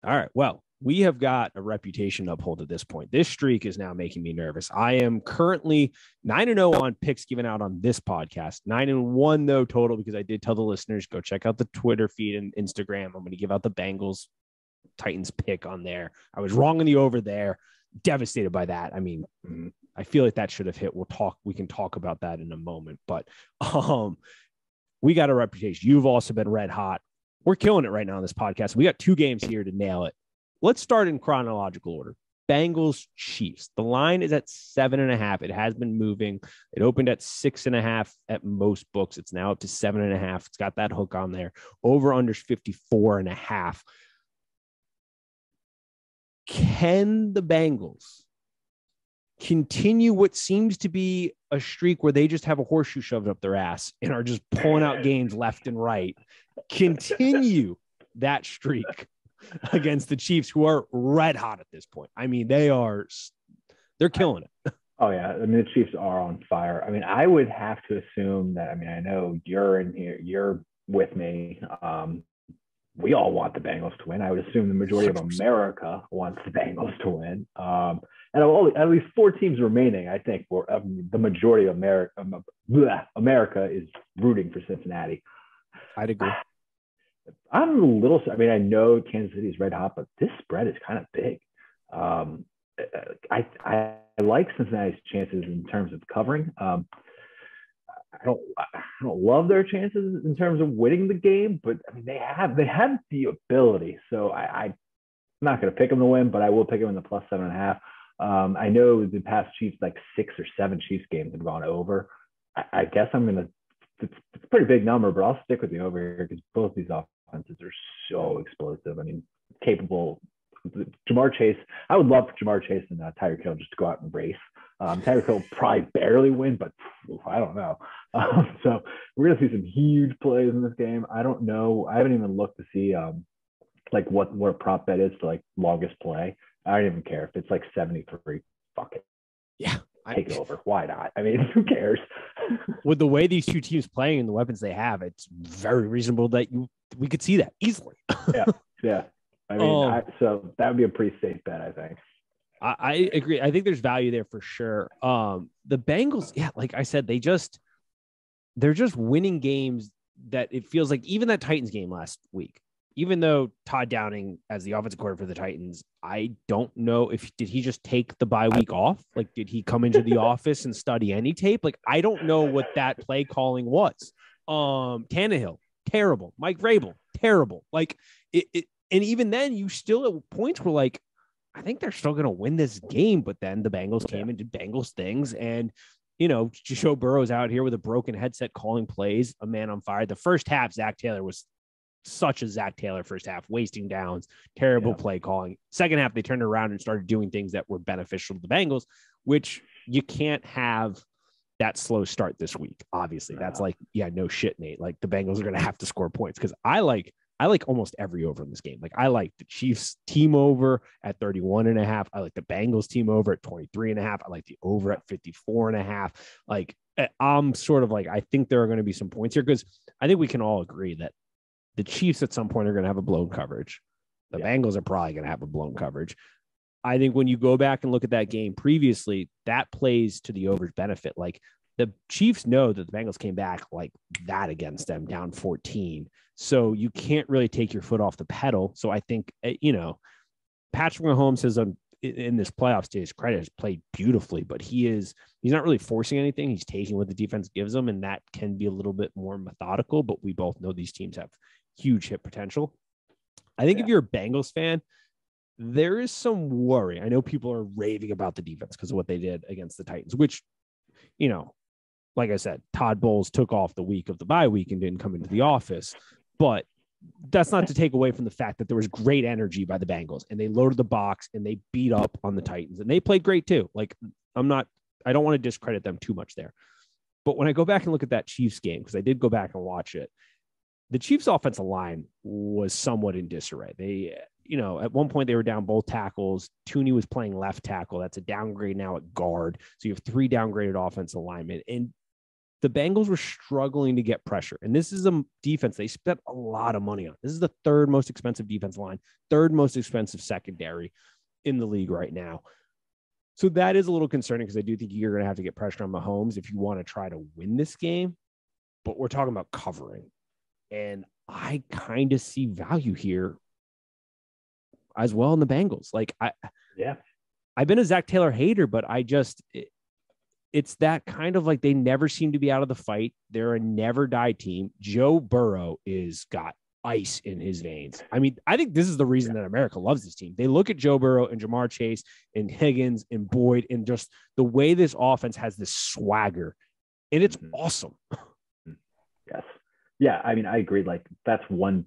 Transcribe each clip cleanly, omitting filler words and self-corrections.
All right. Well, we have got a reputation to uphold at this point. This streak is now making me nervous. I am currently 9-0 on picks given out on this podcast. 9-1 though total, because I did tell the listeners go check out the Twitter feed and Instagram. I'm going to give out the Bengals Titans pick on there. I was wrong in the over there. Devastated by that. I mean, I feel like that should have hit. We can talk about that in a moment, but we got a reputation. You've also been red hot. We're killing it right now on this podcast. We got 2 games here to nail it. Let's start in chronological order. Bengals Chiefs. The line is at 7.5. It has been moving. It opened at 6.5 at most books. It's now up to 7.5. It's got that hook on there. Over under 54.5. Can the Bengals continue what seems to be a streak where they just have a horseshoe shoved up their ass and are just pulling out games left and right? Continue that streak against the Chiefs, who are red hot at this point. I mean, they're killing it. Oh yeah. I mean, the Chiefs are on fire. I mean, I would have to assume that, I mean, I know you're in here, you're with me. We all want the Bengals to win. I would assume the majority of America wants the Bengals to win. And at least 4 teams remaining, I think the majority of America is rooting for Cincinnati. I'd agree. I'm a little, I mean, I know Kansas City is red hot, but this spread is kind of big. I like Cincinnati's chances in terms of covering. I don't love their chances in terms of winning the game, but I mean, they have the ability. So I'm not going to pick them to win, but I will pick them in the plus 7.5. I know the past Chiefs, like 6 or 7 Chiefs games have gone over. I guess I'm going to, it's a pretty big number, but I'll stick with the over here because both these offenses are so explosive. I mean, capable. Jamar Chase, I would love for Jamar Chase and Tyreek Hill just to go out and race. Tyreek Hill probably barely win, but I don't know. So we're going to see some huge plays in this game. I don't know. I haven't even looked to see like what a prop bet is for like longest play. I don't even care if it's like 73. Fuck it. Yeah. Take it over. Why not? I mean, who cares? With the way these 2 teams playing and the weapons they have, it's very reasonable that we could see that easily. Yeah. I mean, so that would be a pretty safe bet, I think. I agree. I think there's value there for sure. The Bengals, yeah, like I said, they're just winning games that it feels like. Even that Titans game last week, even though Todd Downing as the offensive coordinator for the Titans, I don't know did he just take the bye week off? Like, did he come into the office and study any tape? Like, I don't know what that play calling was. Tannehill, terrible. Mike Vrabel, terrible. Like it, and even then, you still at points were like, I think they're still going to win this game. But then the Bengals came and did Bengals things. And, Joe Burrow's out here with a broken headset calling plays, a man on fire. The first half, Zach Taylor was such a Zach Taylor first half, wasting downs, terrible play calling. Second half, they turned around and started doing things that were beneficial to the Bengals, which you can't have that slow start this week. Obviously, that's like, no shit, Nate. Like the Bengals are going to have to score points because I like almost every over in this game. Like I like the Chiefs team over at 31.5. I like the Bengals team over at 23.5. I like the over at 54.5. Like I'm sort of like, I think there are going to be some points here because I think we can all agree that the Chiefs at some point are going to have a blown coverage. The Bengals are probably going to have a blown coverage. I think when you go back and look at that game previously, that plays to the over's benefit. Like the Chiefs know that the Bengals came back like that against them down 14. So you can't really take your foot off the pedal. So I think, Patrick Mahomes has in this playoffs, to his credit, has played beautifully, but he's not really forcing anything. He's taking what the defense gives him, and that can be a little bit more methodical, but we both know these teams have huge hit potential. I think if you're a Bengals fan, there is some worry. I know people are raving about the defense because of what they did against the Titans, which, like I said, Todd Bowles took off the week of the bye week and didn't come into the office, but that's not to take away from the fact that there was great energy by the Bengals and they loaded the box and they beat up on the Titans and they played great too. Like I don't want to discredit them too much there, but when I go back and look at that Chiefs game, because I did go back and watch it, the Chiefs offensive line was somewhat in disarray. They, at one point they were down both tackles. Tooney was playing left tackle. That's a downgrade now at guard. So you have 3 downgraded offensive linemen. And the Bengals were struggling to get pressure. And this is a defense they spent a lot of money on. This is the third most expensive defense line, third most expensive secondary in the league right now. So that is a little concerning because I do think you're going to have to get pressure on Mahomes if you want to try to win this game. But we're talking about covering. And I kind of see value here as well in the Bengals. Like, I've been a Zach Taylor hater, but it's that kind of like they never seem to be out of the fight. They're a never die team. Joe Burrow is got ice in his veins. I mean, I think this is the reason that America loves this team. They look at Joe Burrow and Jamar Chase and Higgins and Boyd and just the way this offense has this swagger, and it's awesome. Yes. Yeah. I mean, I agree. Like, that's one,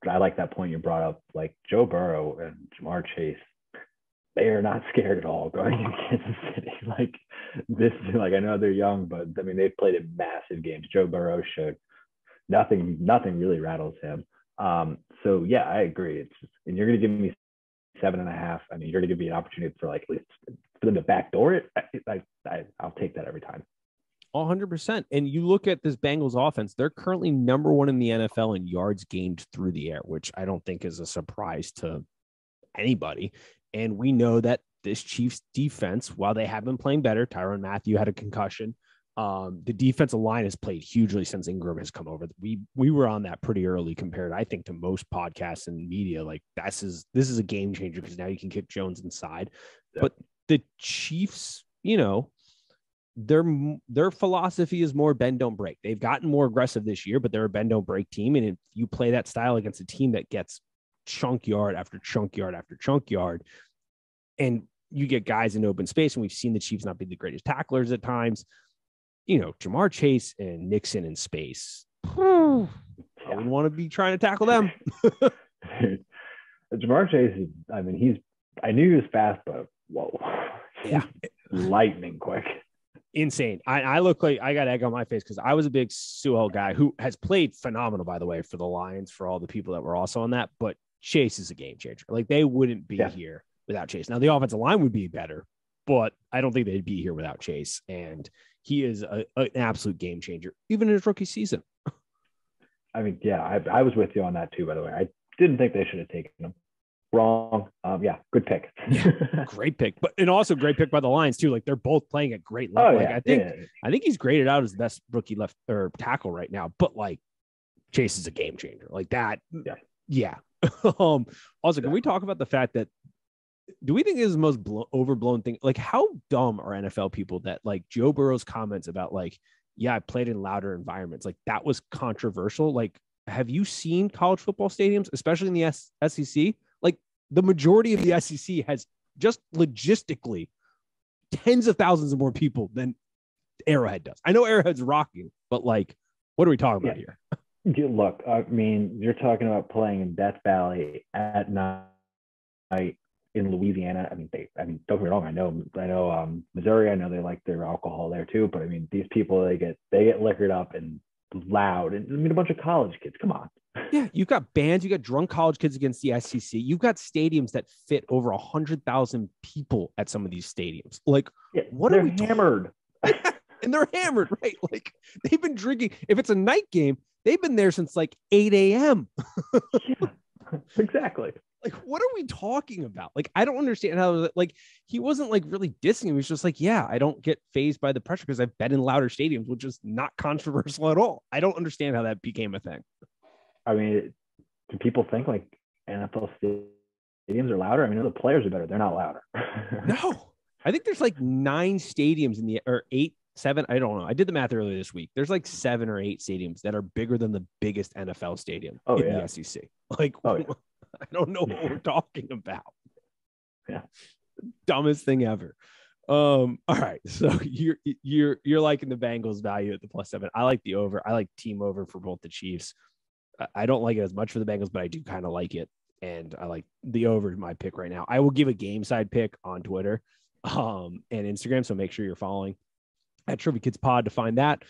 I like that point you brought up. Like, Joe Burrow and Jamar Chase, they are not scared at all going to Kansas City. Like, this, like, I know they're young, but I mean, they've played in massive games. Joe Burrow showed nothing really rattles him. So yeah, I agree. It's just, and you're going to give me 7.5. I mean, you're going to give me an opportunity for like at least for them to backdoor it. I'll take that every time. 100%. And you look at this Bengals offense, they're currently number one in the NFL in yards gained through the air, which I don't think is a surprise to anybody. And we know that this Chiefs defense, while they have been playing better, Tyrann Mathieu had a concussion. The defensive line has played hugely since Ingram has come over. We were on that pretty early compared, I think, to most podcasts and media. Like, this is a game changer because now you can kick Jones inside. Yep. But the Chiefs, you know, their philosophy is more bend, don't break. They've gotten more aggressive this year, but they're a bend, don't break team. And if you play that style against a team that gets chunk yard after chunk yard after chunk yard, and you get guys in open space, and we've seen the Chiefs not be the greatest tacklers at times, you know, Jamar Chase and Nixon in space, I wouldn't want to be trying to tackle them. Jamar Chase, I mean, I knew he was fast, but whoa. Yeah. Lightning quick. Insane. I look like I got egg on my face because I was a big Sewell guy who has played phenomenal, by the way, for the Lions, for all the people that were also on that. But Chase is a game changer. Like, they wouldn't be here without Chase. Now, the offensive line would be better, but I don't think they'd be here without Chase. And he is an absolute game changer, even in his rookie season. I mean, yeah, I was with you on that too, by the way. I didn't think they should have taken him. Wrong. Yeah, good pick. Great pick, and also great pick by the Lions too. Like, they're both playing at great level. I think he's graded out as the best rookie left or tackle right now. But like, Chase is a game changer like that. Yeah. Also, can we talk about the fact that do we think this is the most overblown thing? Like, how dumb are NFL people that like Joe Burrow's comments about like, yeah, I played in louder environments. Like, that was controversial. Like, have you seen college football stadiums, especially in the SEC? Like, the majority of the SEC has just logistically tens of thousands of more people than Arrowhead does. I know Arrowhead's rocking, but like, what are we talking about here? Look, I mean, you're talking about playing in Death Valley at night in Louisiana. I mean, don't get me wrong. I know Missouri. I know they like their alcohol there too. But I mean, these people, they get liquored up and loud, and I mean, a bunch of college kids. Come on. Yeah, you've got bands, you got drunk college kids against the SEC. You've got stadiums that fit over 100,000 people at some of these stadiums. Like, what are we hammered? And they're hammered, right? Like, they've been drinking. If it's a night game, they've been there since like 8 a.m. Yeah, exactly. Like, what are we talking about? Like, I don't understand how, like, he wasn't like really dissing him. He was just like, yeah, I don't get fazed by the pressure because I've been in louder stadiums, which is not controversial at all. I don't understand how that became a thing. I mean, do people think like NFL stadiums are louder? I mean, the players are better. They're not louder. No, I think there's like 9 stadiums or 8, 7. I don't know. I did the math earlier this week. There's like 7 or 8 stadiums that are bigger than the biggest NFL stadium in the SEC. Like, I don't know what we're talking about. Yeah. Dumbest thing ever. All right. So you're liking the Bengals value at the +7. I like the over. I like team over for both the Chiefs. I don't like it as much for the Bengals, but I do kind of like it. And I like the over is my pick right now. I will give a game side pick on Twitter and Instagram. So make sure you're following at Trivia Kids Pod to find that.